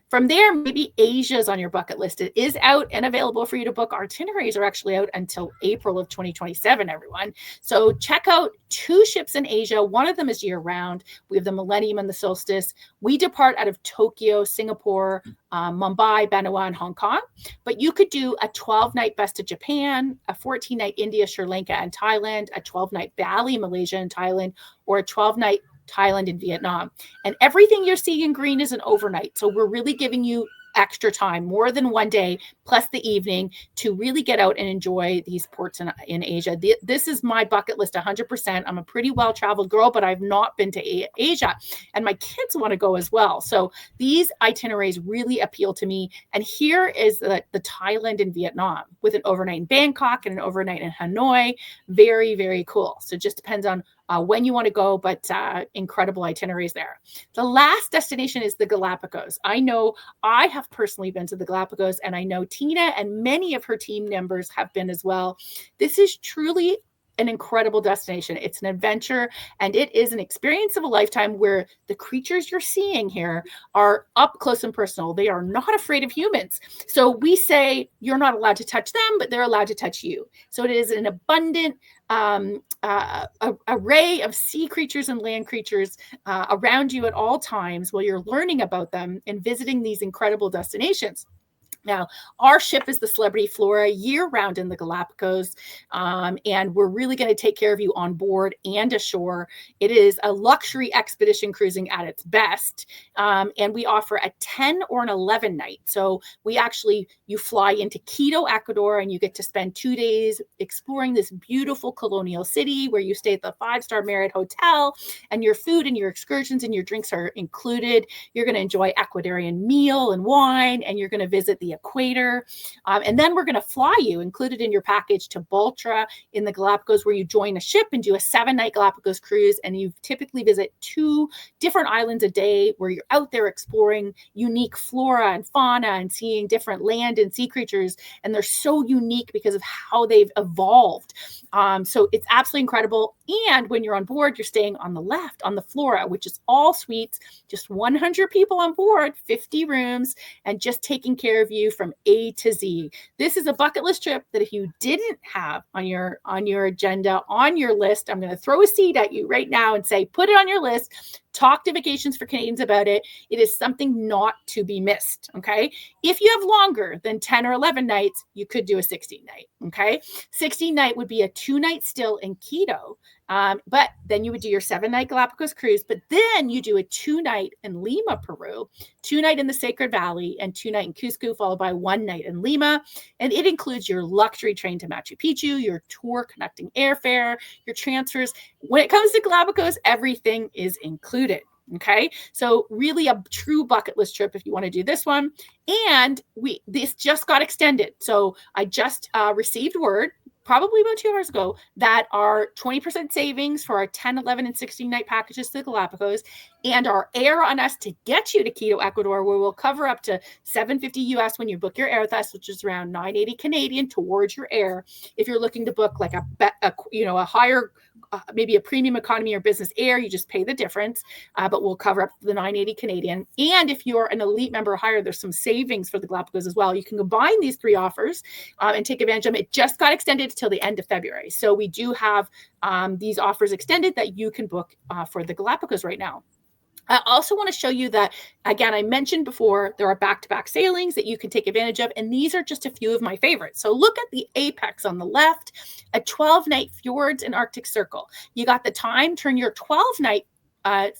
From there, maybe Asia is on your bucket list. It is out and available for you to book. Our itineraries are actually out until April of 2027, everyone. So check out 2 ships in Asia. One of them is year-round. We have the Millennium and the Solstice. We depart out of Tokyo, Singapore, Mumbai, Banua, and Hong Kong. But you could do a 12-night Best of Japan, a 14-night India, Sri Lanka, and Thailand, a 12-night Bali, Malaysia, and Thailand, or a 12-night Thailand and Vietnam. And everything you're seeing in green is an overnight. So we're really giving you extra time, more than one day, plus the evening, to really get out and enjoy these ports in Asia. This is my bucket list 100%. I'm a pretty well-traveled girl, but I've not been to Asia. And my kids want to go as well. So these itineraries really appeal to me. And here is the Thailand and Vietnam, with an overnight in Bangkok and an overnight in Hanoi. Very, very cool. So it just depends on when you want to go, but incredible itineraries there. The last destination is the Galapagos. I know I have personally been to the Galapagos, and I know Teena and many of her team members have been as well. This is truly an incredible destination. It's an adventure, and it is an experience of a lifetime, where the creatures you're seeing here are up close and personal. They are not afraid of humans. So we say you're not allowed to touch them, but they're allowed to touch you. So it is an abundant array of sea creatures and land creatures around you at all times, while you're learning about them and visiting these incredible destinations. Now, our ship is the Celebrity Flora, year-round in the Galapagos, and we're really going to take care of you on board and ashore. It is a luxury expedition cruising at its best, and we offer a 10 or an 11 night. So you fly into Quito, Ecuador, and you get to spend 2 days exploring this beautiful colonial city, where you stay at the 5-star Marriott Hotel, and your food and your excursions and your drinks are included. You're going to enjoy Ecuadorian meal and wine, and you're going to visit the equator. And then we're going to fly you, included in your package, to Baltra in the Galapagos, where you join a ship and do a 7-night Galapagos cruise. And you typically visit 2 different islands a day, where you're out there exploring unique flora and fauna and seeing different land and sea creatures. And they're so unique because of how they've evolved. So it's absolutely incredible. And when you're on board, you're staying on the left, on the Flora, which is all suites, just 100 people on board, 50 rooms, and just taking care of you from A to Z. This is a bucket list trip that if you didn't have on your agenda, on your list, I'm going to throw a seed at you right now and say, put it on your list. Talk to Vacations for Canadians about it. It is something not to be missed, okay? If you have longer than 10 or 11 nights, you could do a 16-night, okay? 16-night would be a 2-night still in Quito, but then you would do your 7-night Galapagos cruise, but then you do a 2-night in Lima, Peru, 2-night in the Sacred Valley, and 2-night in Cusco, followed by 1 night in Lima. And it includes your luxury train to Machu Picchu, your tour connecting airfare, your transfers. When it comes to Galapagos, everything is included. Okay, so really a true bucket list trip if you want to do this one. And this just got extended. So I just received word probably about 2 hours ago that our 20% savings for our 10, 11, and 16-night packages to the Galapagos and our air on us to get you to Quito, Ecuador, where we'll cover up to $750 US when you book your air with us, which is around $980 Canadian towards your air. If you're looking to book like a higher, maybe a premium economy or business air, you just pay the difference, but we'll cover up the $980 Canadian. And if you're an elite member or higher, there's some savings for the Galapagos as well. You can combine these 3 offers and take advantage of them. It just got extended till the end of February. So we do have these offers extended that you can book for the Galapagos right now. I also want to show you that, again, I mentioned before, there are back-to-back sailings that you can take advantage of, and these are just a few of my favorites. So look at the Apex on the left, a 12-night Fjords and Arctic Circle. You got the time, turn your 12-night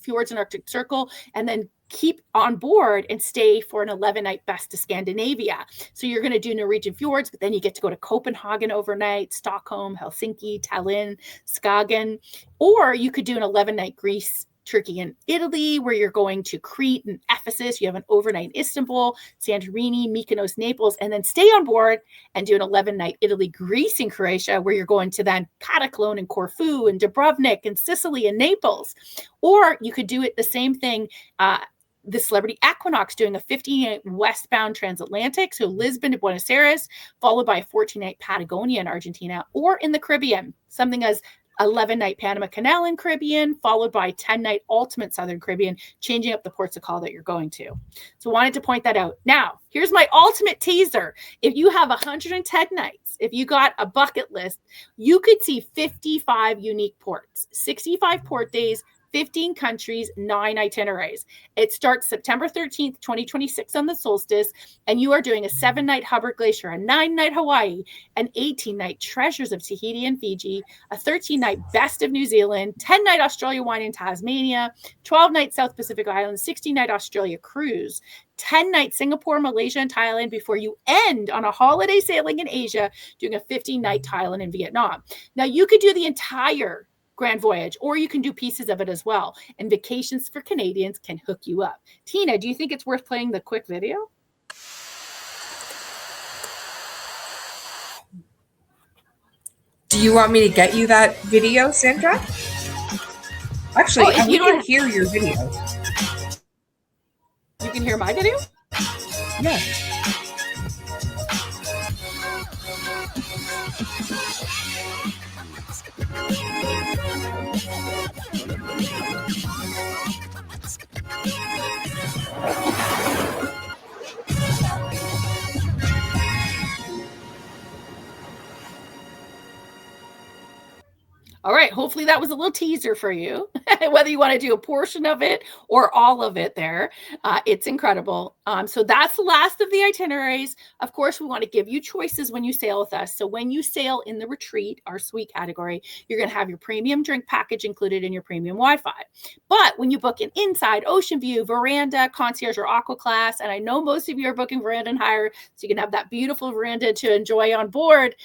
Fjords and Arctic Circle, and then keep on board and stay for an 11-night Best to Scandinavia. So you're going to do Norwegian fjords, but then you get to go to Copenhagen overnight, Stockholm, Helsinki, Tallinn, Skagen, or you could do an 11-night Greece, Turkey, and Italy, where you're going to Crete and Ephesus. You have an overnight in Istanbul, Santorini, Mykonos, Naples, and then stay on board and do an 11-night Italy, Greece, and Croatia, where you're going to then Kataklon and Corfu and Dubrovnik and Sicily and Naples. Or you could do it the same thing, the Celebrity Equinox doing a 15-night westbound transatlantic, so Lisbon to Buenos Aires, followed by a 14-night Patagonia in Argentina, or in the Caribbean, something as 11-night Panama Canal in Caribbean, followed by 10-night Ultimate Southern Caribbean, changing up the ports of call that you're going to. So wanted to point that out. Now, here's my ultimate teaser. If you have 110 nights, if you got a bucket list, you could see 55 unique ports, 65 port days, 15 countries, 9 itineraries. It starts September 13th, 2026 on the solstice, and you are doing a 7-night Hubbard Glacier, a 9-night Hawaii, an 18-night Treasures of Tahiti and Fiji, a 13-night Best of New Zealand, 10-night Australia Wine in Tasmania, 12-night South Pacific Islands, 16-night Australia cruise, 10-night Singapore, Malaysia, and Thailand before you end on a holiday sailing in Asia, doing a 15-night Thailand and Vietnam. Now, you could do the entire Grand Voyage, or you can do pieces of it as well. And Vacations for Canadians can hook you up. Teena, do you think it's worth playing the quick video? Do you want me to get you that video, Sandra? Actually, if you don't hear your video. You can hear my video? Yeah. All right, hopefully that was a little teaser for you, whether you want to do a portion of it or all of it there. It's incredible. So that's the last of the itineraries. Of course, we want to give you choices when you sail with us. So when you sail in the retreat, our suite category, you're going to have your premium drink package included in your premium Wi-Fi. But when you book an inside, ocean view, veranda, concierge, or aqua class, and I know most of you are booking veranda and higher, so you can have that beautiful veranda to enjoy on board,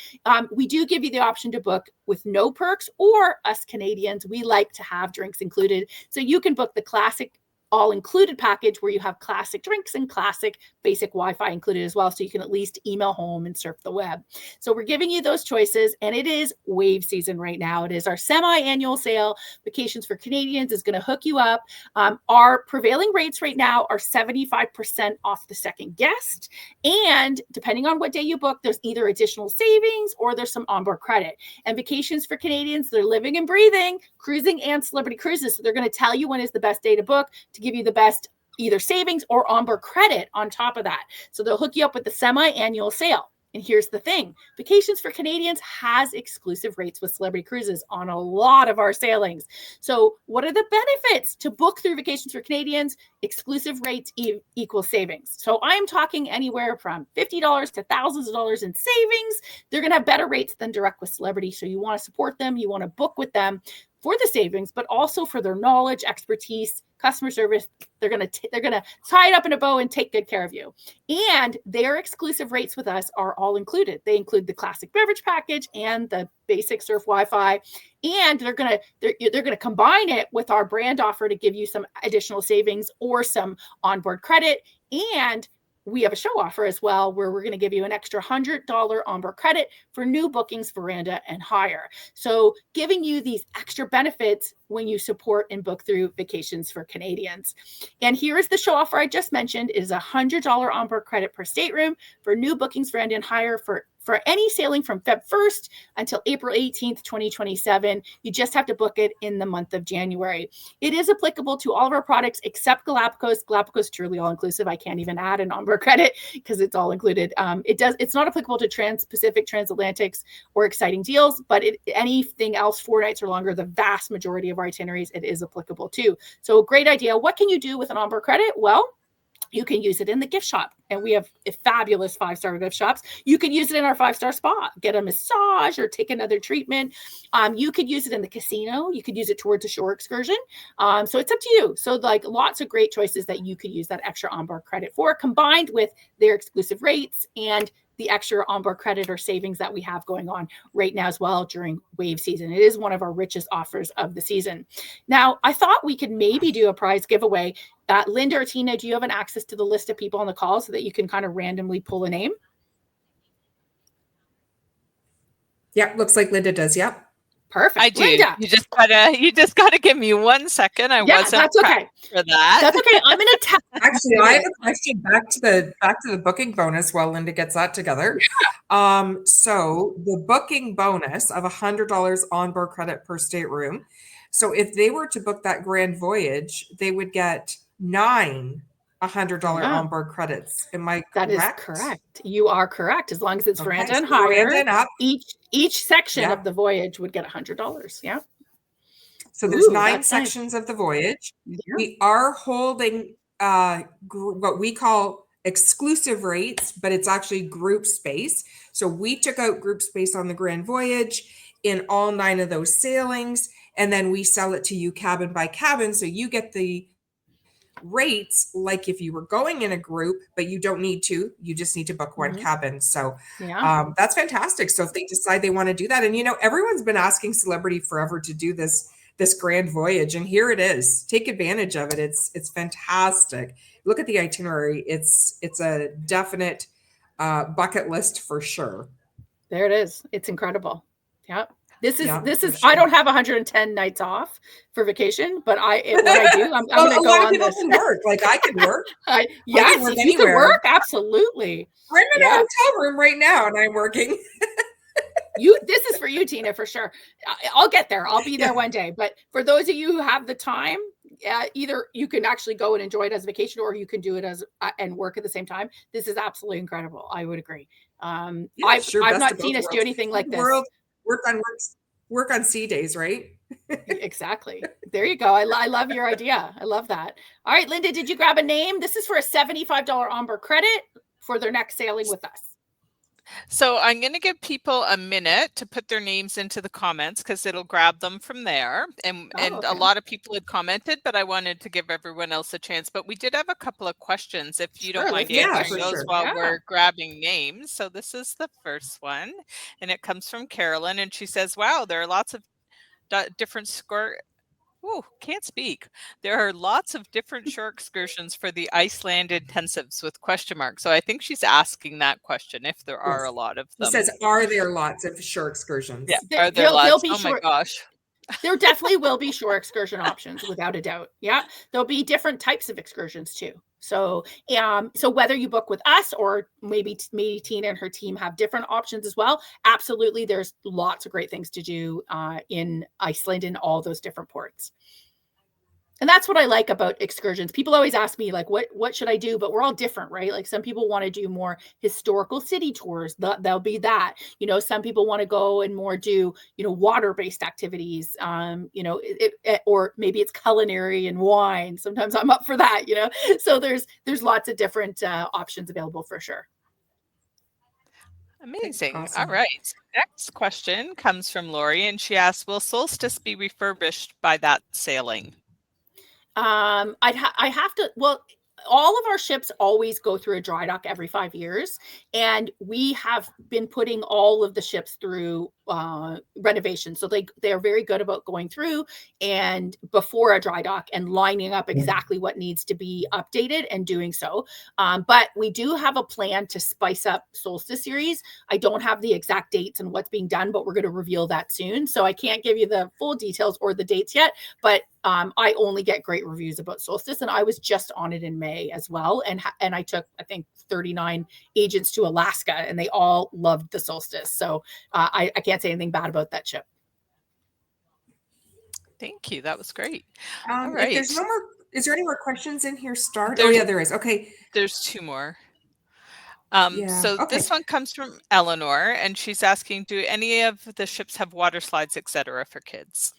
we do give you the option to book with no perks, or us Canadians, we like to have drinks included. So you can book the classic all-included package where you have classic drinks and classic basic Wi-Fi included as well, so you can at least email home and surf the web. So we're giving you those choices, and it is wave season right now. It is our semi-annual sale. Vacations for Canadians is going to hook you up. Our prevailing rates right now are 75% off the second guest, and depending on what day you book, there's either additional savings or there's some onboard credit. And Vacations for Canadians, they're living and breathing cruising and Celebrity Cruises, so they're going to tell you when is the best day to book to give you the best either savings or onboard credit on top of that. So they'll hook you up with the semi-annual sale. And here's the thing, Vacations for Canadians has exclusive rates with Celebrity Cruises on a lot of our sailings. So what are the benefits to book through Vacations for Canadians? Exclusive rates equal savings. So I'm talking anywhere from $50 to thousands of dollars in savings. They're going to have better rates than direct with Celebrity. So you want to support them. You want to book with them for the savings, but also for their knowledge, expertise, customer service. They're going to tie it up in a bow and take good care of you. And their exclusive rates with us are all included. They include the classic beverage package and the basic surf Wi-Fi. And they're going to combine it with our brand offer to give you some additional savings or some onboard credit. And we have a show offer as well, where we're going to give you an extra $100 onboard credit for new bookings, veranda, and higher. So giving you these extra benefits when you support and book through Vacations for Canadians. And here is the show offer I just mentioned. It is a $100 onboard credit per stateroom for new bookings, veranda, and higher for any sailing from Feb 1st until April 18th, 2027. You just have to book it in the month of January. It is applicable to all of our products except Galapagos. Galapagos truly all-inclusive. I can't even add an onboard credit because it's all included. It's not applicable to Trans-Pacific, Transatlantics, or exciting deals, but anything else 4 nights or longer, the vast majority of our itineraries, it is applicable to. So great idea. What can you do with an onboard credit? Well, you can use it in the gift shop, and we have a fabulous 5-star gift shops. You can use it in our 5-star spa, get a massage or take another treatment. You could use it in the casino. You could use it towards a shore excursion. So it's up to you. So like lots of great choices that you could use that extra onboard credit for, combined with their exclusive rates and the extra onboard credit or savings that we have going on right now as well during wave season. It is one of our richest offers of the season. Now, I thought we could maybe do a prize giveaway. Linda or Tina, do you have an access to the list of people on the call so that you can kind of randomly pull a name? Yeah, looks like Linda does. Yep. Perfect. I do. Linda. You just gotta give me 1 second. That's okay. For that. That's okay. I'm gonna tell. Actually, I have a question back to the booking bonus while Linda gets that together. So the booking bonus of $100 onboard credit per stateroom. So if they were to book that grand voyage, they would get 9 $100 onboard credits. Am I correct? That is correct. You are correct. As long as it's veranda and higher, each section of the voyage would get $100. Yeah. So there's 9 sections of the voyage. Yeah. We are holding what we call exclusive rates, but it's actually group space. So we took out group space on the grand voyage in all 9 of those sailings, and then we sell it to you cabin by cabin. So you get the rates like if you were going in a group, but you don't need to. You just need to book one cabin. So that's fantastic. So if they decide they want to do that, and everyone's been asking Celebrity forever to do this grand voyage, and here it is. Take advantage of it. It's fantastic. Look at the itinerary. It's a definite bucket list for sure. There it is. It's incredible. Yeah. This is sure. I don't have 110 nights off for vacation, but what I do, I'm going to go on this. Can work. Like I can work. Yes, you can work. Absolutely. I'm in a hotel room right now and I'm working. This is for you, Tina, for sure. I'll get there. I'll be there one day. But for those of you who have the time, either you can actually go and enjoy it as a vacation, or you can do it as and work at the same time. This is absolutely incredible. I would agree. I've not seen us do anything like this. Work on sea days, right? Exactly. There you go. I love your idea. I love that. All right, Linda, did you grab a name? This is for a $75 onboard credit for their next sailing with us. So I'm going to give people a minute to put their names into the comments because it'll grab them from there. And a lot of people had commented, but I wanted to give everyone else a chance. But we did have a couple of questions, if you don't mind answering those while we're grabbing names. So this is the first one, and it comes from Carolyn, and she says, wow, there are lots of different Oh, can't speak. There are lots of different shore excursions for the Iceland intensives with question marks. So I think she's asking that question if there are Yes. a lot of He them. says, are there lots of shore Yeah. excursions? Are there There'll lots? be Oh my short. gosh. There definitely will be shore excursion options, without a doubt. Yeah, there'll be different types of excursions too. So, so whether you book with us or maybe Teena and her team have different options as well. Absolutely, there's lots of great things to do in Iceland in all those different ports. And that's what I like about excursions. People always ask me, like, what should I do? But we're all different, right? Like, some people want to do more historical city tours. That'll be that. You know, some people want to go and more do, you know, water-based activities. You know, or maybe it's culinary and wine. Sometimes I'm up for that, you know. So there's lots of different options available for sure. Amazing. All Awesome. right. So next question comes from Lori, and she asks, will Solstice be refurbished by that sailing? I have to, well, all of our ships always go through a dry dock every 5 years, and we have been putting all of the ships through renovation. So they're very good about going through and before a dry dock and lining up exactly what needs to be updated and doing so. But we do have a plan to spice up Solstice series. I don't have the exact dates and what's being done, but we're going to reveal that soon. So I can't give you the full details or the dates yet, but I only get great reviews about Solstice, and I was just on it in May as well. And I took, I think, 39 agents to Alaska, and they all loved the Solstice. So I can't say anything bad about that ship. Thank you. That was great. All If there's right. no more, is there any more questions in here? Oh There's- yeah, there is. Okay. There's two more. Yeah. So Okay. this one comes from Eleanor, and she's asking, do any of the ships have water slides, etc., for kids?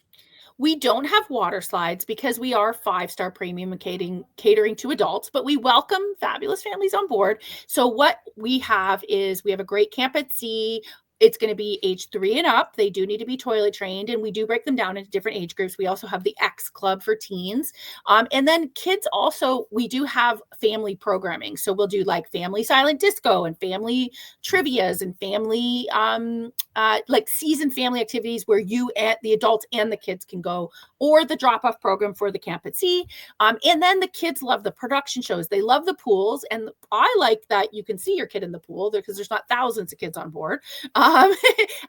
We don't have water slides because we are 5-star premium and catering to adults, but we welcome fabulous families on board. So what we have is we have a great camp at sea. It's going to be age 3 and up. They do need to be toilet trained, and we do break them down into different age groups. We also have the X Club for teens. And then kids also, we do have family programming. So we'll do like family silent disco and family trivias and family like season family activities where you and the adults and the kids can go, or the drop-off program for the camp at sea. And then the kids love the production shows. They love the pools. And I like that you can see your kid in the pool because there's not thousands of kids on board.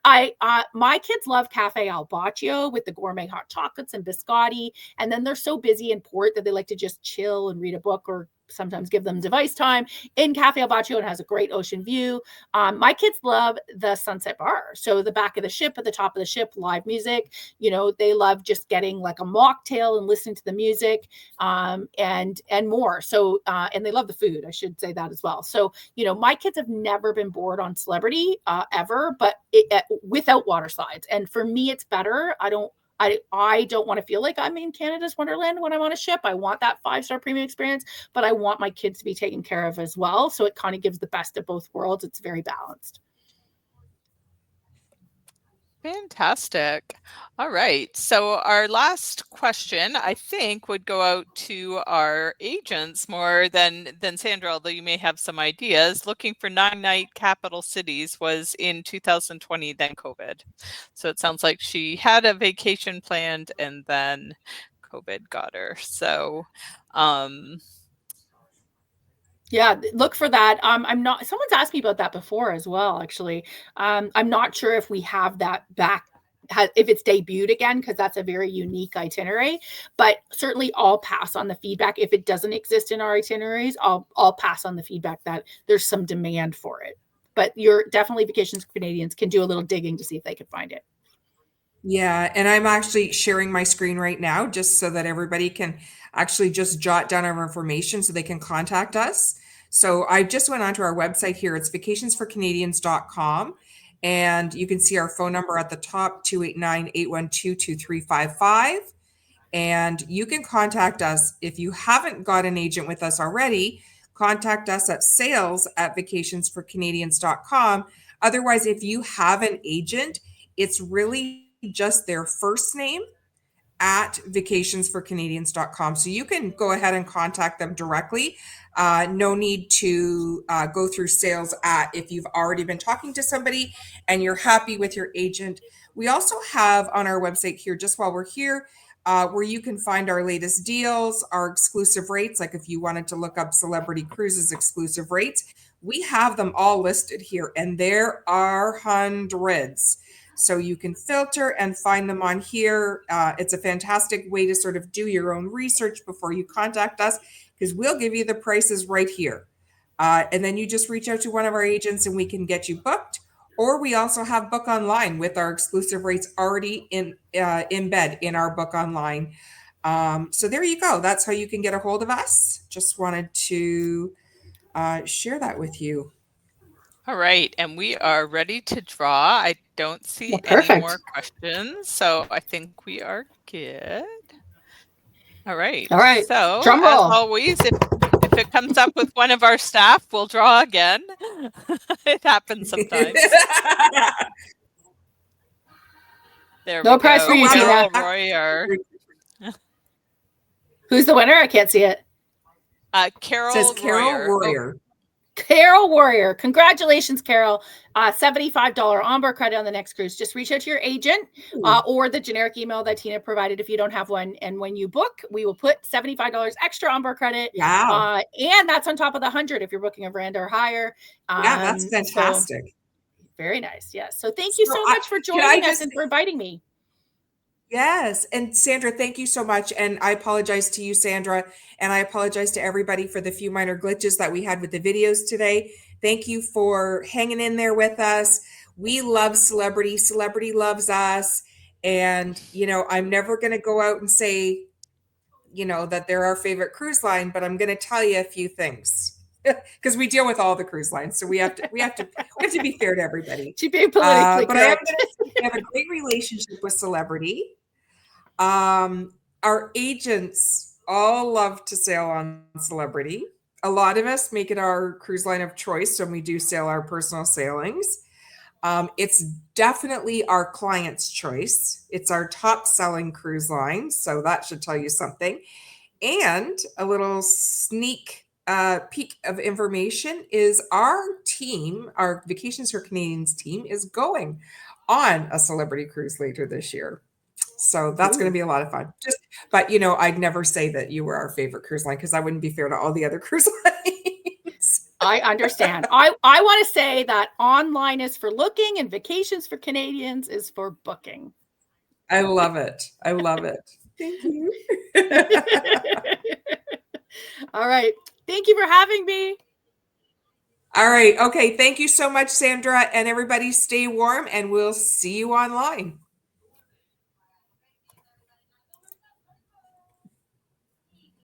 My kids love Cafe Al Baccio with the gourmet hot chocolates and biscotti. And then they're so busy in port that they like to just chill and read a book, or sometimes give them device time in Cafe Al Baccio. It has a great ocean view. My kids love the Sunset Bar. So the back of the ship, at the top of the ship, live music. You know, they love just getting like a mocktail and listening to the music, and more. So and they love the food. I should say that as well. So, you know, my kids have never been bored on Celebrity ever, but without water slides. And for me, it's better. I don't want to feel like I'm in Canada's Wonderland when I'm on a ship. I want that 5-star premium experience, but I want my kids to be taken care of as well. So it kind of gives the best of both worlds. It's very balanced. Fantastic. All right. So our last question, I think, would go out to our agents more than Sandra, although you may have some ideas. Looking for 9-night capital cities was in 2020, then COVID. So it sounds like she had a vacation planned and then COVID got her. So yeah, look for that. I'm not, someone's asked me about that before as well, actually. I'm not sure if we have that back, if it's debuted again, because that's a very unique itinerary, but certainly I'll pass on the feedback. If it doesn't exist in our itineraries, I'll pass on the feedback that there's some demand for it. But you're definitely, Vacations Canadians can do a little digging to see if they can find it. Yeah, and I'm actually sharing my screen right now just so that everybody can actually just jot down our information so they can contact us. So I just went onto our website here. It's vacationsforcanadians.com. And you can see our phone number at the top, 289-812-2355. And you can contact us if you haven't got an agent with us already. Contact us at sales@vacationsforcanadians.com. Otherwise, if you have an agent, it's really just their first name at vacationsforcanadians.com. So you can go ahead and contact them directly. No need to go through sales if you've already been talking to somebody and you're happy with your agent. We also have on our website here, just while we're here, where you can find our latest deals, our exclusive rates. Like if you wanted to look up Celebrity Cruises exclusive rates, we have them all listed here, and there are hundreds. So you can filter and find them on here. It's a fantastic way to sort of do your own research before you contact us, because we'll give you the prices right here. And then you just reach out to one of our agents and we can get you booked. Or we also have book online with our exclusive rates already in embed in our book online. So there you go. That's how you can get a hold of us. Just wanted to share that with you. All right, and we are ready to draw. I don't see any more questions, so I think we are good. All right. All right. So, Drum as roll. always, if it comes up with one of our staff, we'll draw again. It happens sometimes. There No we prize go. for you, Carol Teena. Royer. Who's the winner? I can't see it. Carol Says Carol Royer. Royer. Carol Warrior. Congratulations, Carol. $75 onboard credit on the next cruise. Just reach out to your agent or the generic email that Teena provided if you don't have one. And when you book, we will put $75 extra onboard credit. Wow. And that's on top of the 100 if you're booking a veranda or higher. Yeah, that's fantastic. So, very nice. Yes. So thank you so much for joining us and for inviting me. Yes. And Sandra, thank you so much. And I apologize to you, Sandra. And I apologize to everybody for the few minor glitches that we had with the videos today. Thank you for hanging in there with us. We love Celebrity. Celebrity loves us. And, you know, I'm never going to go out and say, you know, that they're our favorite cruise line, but I'm going to tell you a few things. Because we deal with all the cruise lines, so we have to be fair to everybody. To be politically but I am correct. going to say we have a great relationship with Celebrity. Our agents all love to sail on Celebrity. A lot of us make it our cruise line of choice when we do sail our personal sailings. It's definitely our client's choice. It's our top selling cruise line, so that should tell you something. And a little sneak peek of information is our team, our Vacations for Canadians team, is going on a Celebrity cruise later this year. So that's going to be a lot of fun. But you know, I'd never say that you were our favorite cruise line because I wouldn't be fair to all the other cruise lines. I understand. I want to say that online is for looking and Vacations for Canadians is for booking. I love it. I love it. Thank you. All right. Thank you for having me. All right. Okay. Thank you so much, Sandra. And everybody stay warm and we'll see you online.